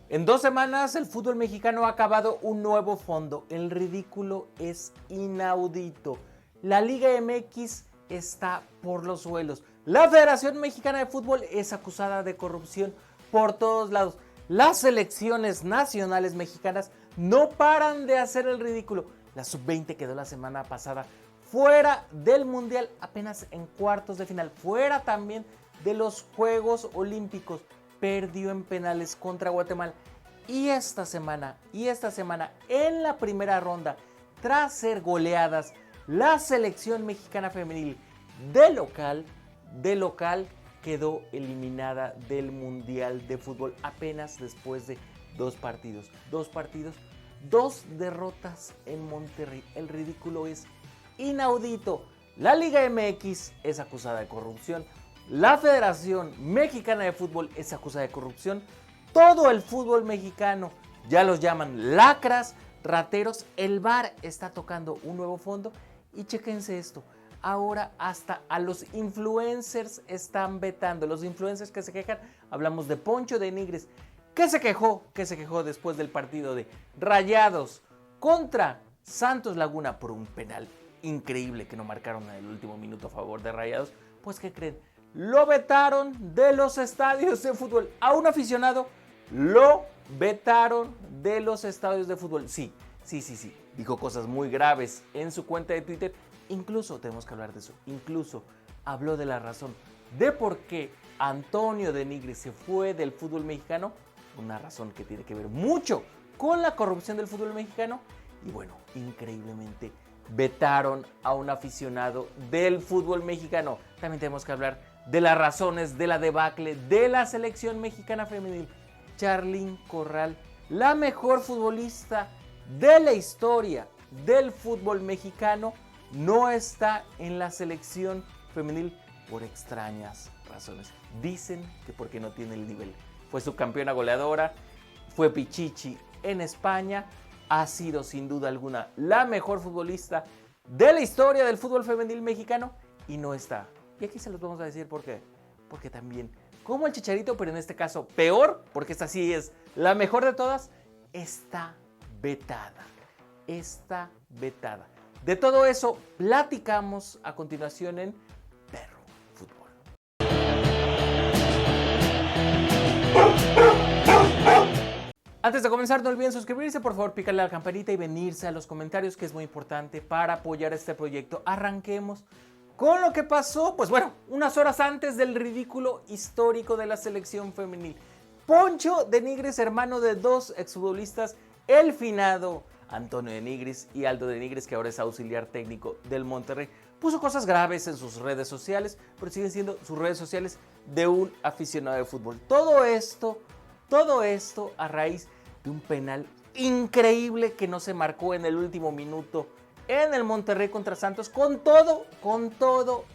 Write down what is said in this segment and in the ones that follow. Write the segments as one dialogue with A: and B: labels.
A: En 2 semanas el fútbol mexicano ha acabado un nuevo fondo. El ridículo es inaudito. La Liga MX está por los suelos. La Federación Mexicana de Fútbol es acusada de corrupción por todos lados. Las selecciones nacionales mexicanas no paran de hacer el ridículo. La sub-20 quedó la semana pasada fuera del Mundial, apenas en cuartos de final. Fuera también de los Juegos Olímpicos. Perdió en penales contra Guatemala. Y esta semana, en la primera ronda, tras ser goleadas, la selección mexicana femenil de local quedó eliminada del Mundial de Fútbol apenas después de 2 partidos. 2 derrotas en Monterrey. El ridículo es inaudito. La Liga MX es acusada de corrupción. La Federación Mexicana de Fútbol es acusada de corrupción. Todo el fútbol mexicano ya los llaman lacras, rateros. El VAR está tocando un nuevo fondo. Y chéquense esto. Ahora hasta a los influencers están vetando. Los influencers que se quejan. Hablamos de Poncho de Nigris. ¿Qué se quejó después del partido de Rayados contra Santos Laguna por un penal increíble que no marcaron en el último minuto a favor de Rayados? Pues ¿qué creen? Lo vetaron de los estadios de fútbol. A un aficionado lo vetaron de los estadios de fútbol. Sí. Dijo cosas muy graves en su cuenta de Twitter. Incluso, tenemos que hablar de eso, incluso habló de la razón de por qué Antonio de Nigris se fue del fútbol mexicano. Una razón que tiene que ver mucho con la corrupción del fútbol mexicano. Y bueno, increíblemente vetaron a un aficionado del fútbol mexicano. También tenemos que hablar de las razones de la debacle de la selección mexicana femenil. Charlín Corral, la mejor futbolista de la historia del fútbol mexicano, no está en la selección femenil por extrañas razones. Dicen que porque no tiene el nivel. Fue subcampeona goleadora, fue pichichi en España, ha sido sin duda alguna la mejor futbolista de la historia del fútbol femenil mexicano y no está. Y aquí se los vamos a decir por qué. Porque también, como el Chicharito, pero en este caso peor, porque esta sí es la mejor de todas, está vetada. Está vetada. De todo eso platicamos a continuación en Perro Fútbol. Antes de comenzar, no olviden suscribirse, por favor, picarle a la campanita y venirse a los comentarios, que es muy importante para apoyar este proyecto. Arranquemos con lo que pasó, pues bueno, unas horas antes del ridículo histórico de la selección femenil. Poncho de Nigris, hermano de 2 exfutbolistas, el finado Antonio de Nigris y Aldo de Nigris, que ahora es auxiliar técnico del Monterrey, puso cosas graves en sus redes sociales, pero siguen siendo sus redes sociales de un aficionado de fútbol. Todo esto a raíz de un penal increíble que no se marcó en el último minuto en el Monterrey contra Santos, con todo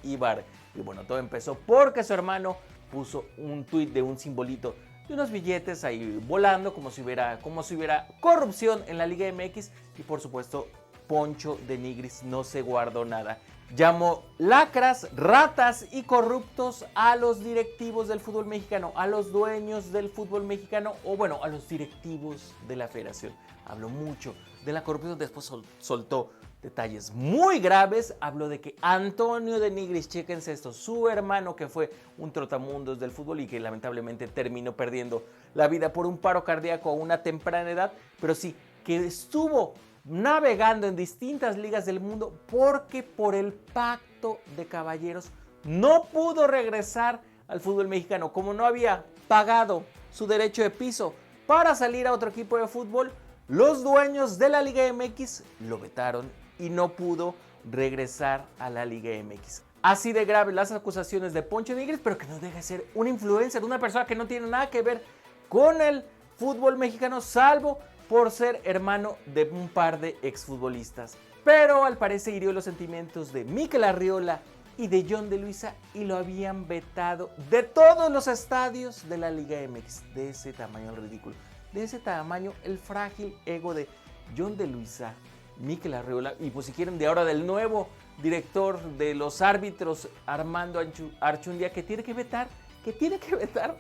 A: y VAR. Y bueno, todo empezó porque su hermano puso un tuit de un simbolito de unos billetes ahí volando, como si hubiera corrupción en la Liga MX. Y por supuesto, Poncho de Nigris no se guardó nada. Llamó lacras, ratas y corruptos a los directivos del fútbol mexicano, a los dueños del fútbol mexicano, o bueno, a los directivos de la federación. Habló mucho de la corrupción, después soltó detalles muy graves. Habló de que Antonio de Nigris, chéquense esto, su hermano, que fue un trotamundos del fútbol y que lamentablemente terminó perdiendo la vida por un paro cardíaco a una temprana edad, pero sí, que estuvo navegando en distintas ligas del mundo porque por el pacto de caballeros no pudo regresar al fútbol mexicano. Como no había pagado su derecho de piso para salir a otro equipo de fútbol, los dueños de la Liga MX lo vetaron y no pudo regresar a la Liga MX. Así de graves las acusaciones de Poncho Nigris, pero que no deja de ser un influencer, una persona que no tiene nada que ver con el fútbol mexicano, salvo por ser hermano de un par de exfutbolistas. Pero al parecer hirió los sentimientos de Mikel Arriola y de John de Luisa y lo habían vetado de todos los estadios de la Liga MX. De ese tamaño el ridículo, de ese tamaño el frágil ego de John de Luisa, Mikel Arriola y pues si quieren de ahora del nuevo director de los árbitros, Armando Archundia, que tiene que vetar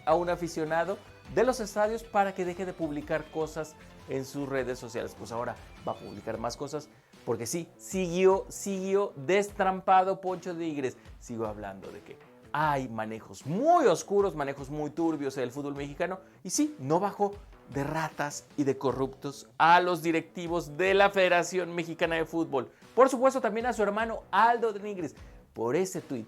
A: a un aficionado de los estadios para que deje de publicar cosas en sus redes sociales. Pues ahora va a publicar más cosas porque sí, siguió destrampado Poncho de Nigres. Sigo hablando de que hay manejos muy oscuros, manejos muy turbios en el fútbol mexicano y sí, no bajó de ratas y de corruptos a los directivos de la Federación Mexicana de Fútbol. Por supuesto también a su hermano Aldo de Nigres por ese tweet,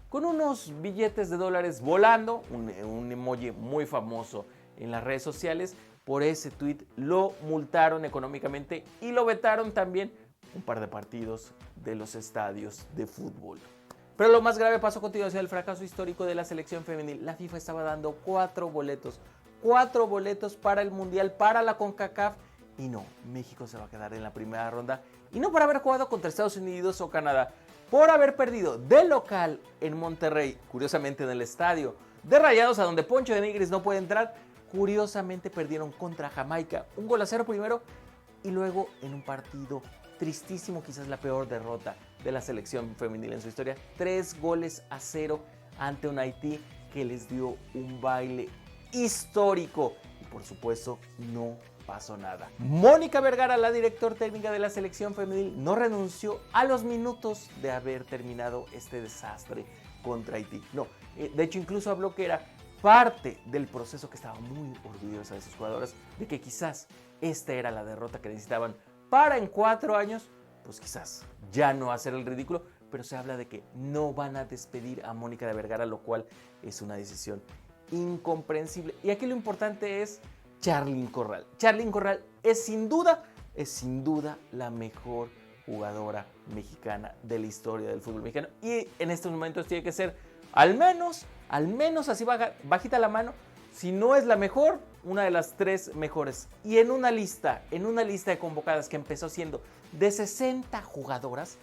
A: con unos billetes de dólares volando, un emoji muy famoso en las redes sociales. Por ese tweet lo multaron económicamente y lo vetaron también un par de partidos de los estadios de fútbol. Pero lo más grave pasó a continuación, el fracaso histórico de la selección femenil. La FIFA estaba dando 4 boletos para el Mundial, para la CONCACAF. Y no, México se va a quedar en la primera ronda. Y no por haber jugado contra Estados Unidos o Canadá, por haber perdido de local en Monterrey, curiosamente en el estadio de Rayados, a donde Poncho de Nigres no puede entrar. Curiosamente perdieron contra Jamaica, 1-0 primero y luego en un partido tristísimo, quizás la peor derrota de la selección femenil en su historia, 3-0 ante un Haití que les dio un baile histórico y por supuesto no pasó nada. Mónica Vergara, la directora técnica de la selección femenil, no renunció a los minutos de haber terminado este desastre contra Haití. No, de hecho incluso habló que era parte del proceso, que estaba muy orgullosa de sus jugadoras, de que quizás esta era la derrota que necesitaban para en 4 años, pues quizás ya no hacer el ridículo, pero se habla de que no van a despedir a Mónica de Vergara, lo cual es una decisión incomprensible. Y aquí lo importante es Charlyn Corral. Charlyn Corral es sin duda la mejor jugadora mexicana de la historia del fútbol mexicano y en estos momentos tiene que ser al menos así bajita la mano, si no es la mejor, una de las 3 mejores. Y en una lista de convocadas que empezó siendo de 60 jugadoras,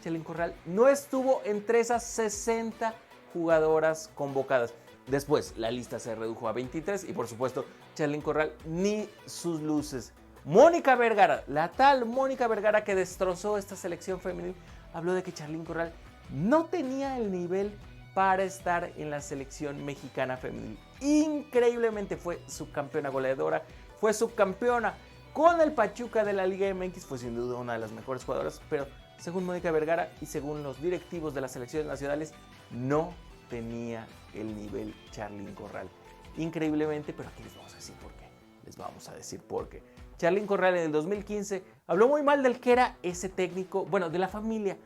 A: Charlyn Corral no estuvo entre esas 60 jugadoras convocadas. Después la lista se redujo a 23 y por supuesto Charlyn Corral ni sus luces. Mónica Vergara, la tal Mónica Vergara que destrozó esta selección femenil, habló de que Charlyn Corral no tenía el nivel para estar en la selección mexicana femenil. Increíblemente fue subcampeona goleadora, fue subcampeona con el Pachuca de la Liga MX, fue sin duda una de las mejores jugadoras, pero según Mónica Vergara y según los directivos de las selecciones nacionales, no tenía el nivel Charlyn Corral. Increíblemente, pero aquí les vamos a decir por qué. Charlyn Corral en el 2015 habló muy mal del que era ese técnico, bueno, de la familia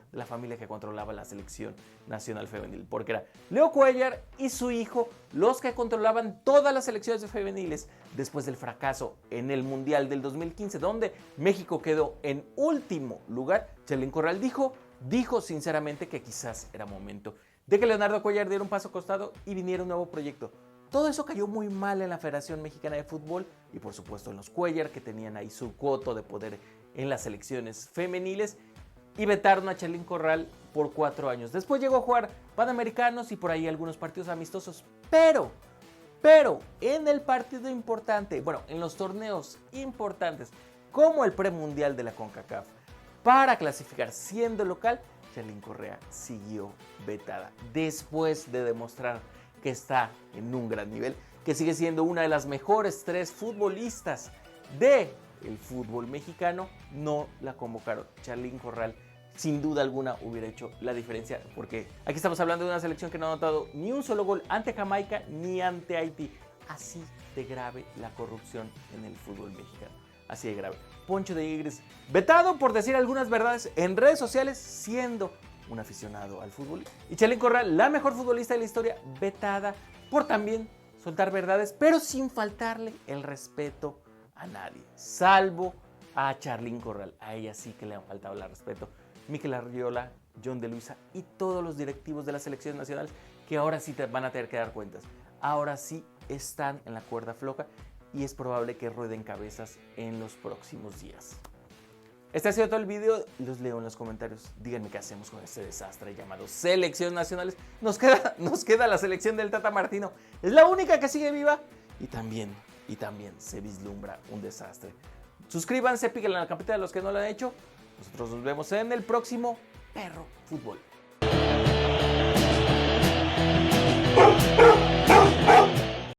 A: que controlaba la selección nacional femenil, porque era Leo Cuellar y su hijo los que controlaban todas las selecciones femeniles después del fracaso en el Mundial del 2015, donde México quedó en último lugar. Charlyn Corral dijo sinceramente que quizás era momento de que Leonardo Cuellar diera un paso a costado y viniera un nuevo proyecto. Todo eso cayó muy mal en la Federación Mexicana de Fútbol y por supuesto en los Cuellar, que tenían ahí su coto de poder en las selecciones femeniles, y vetaron a Charlyn Corral por 4 años. Después llegó a jugar Panamericanos y por ahí algunos partidos amistosos, pero en el partido importante, bueno, en los torneos importantes como el premundial de la CONCACAF para clasificar siendo local, Charlyn Corral siguió vetada después de demostrar que está en un gran nivel, que sigue siendo una de las mejores 3 futbolistas del fútbol mexicano. No la convocaron. Charlyn Corral sin duda alguna hubiera hecho la diferencia, porque aquí estamos hablando de una selección que no ha anotado ni un solo gol ante Jamaica ni ante Haití. Así de grave la corrupción en el fútbol mexicano, así de grave. Poncho de Nigres vetado por decir algunas verdades en redes sociales siendo un aficionado al fútbol, y Charlyn Corral, la mejor futbolista de la historia, vetada por también soltar verdades, pero sin faltarle el respeto a nadie, salvo a Charlyn Corral. A ella sí que le han faltado el respeto Mikel Arriola, John de Luisa y todos los directivos de las selecciones nacionales, que ahora sí van a tener que dar cuentas. Ahora sí están en la cuerda floja y es probable que rueden cabezas en los próximos días. Este ha sido todo el video, los leo en los comentarios. Díganme qué hacemos con este desastre llamado selecciones nacionales. Nos queda la selección del Tata Martino. Es la única que sigue viva y también se vislumbra un desastre. Suscríbanse, píquenle a la campanita de los que no lo han hecho. Nosotros nos vemos en el próximo Perro Fútbol.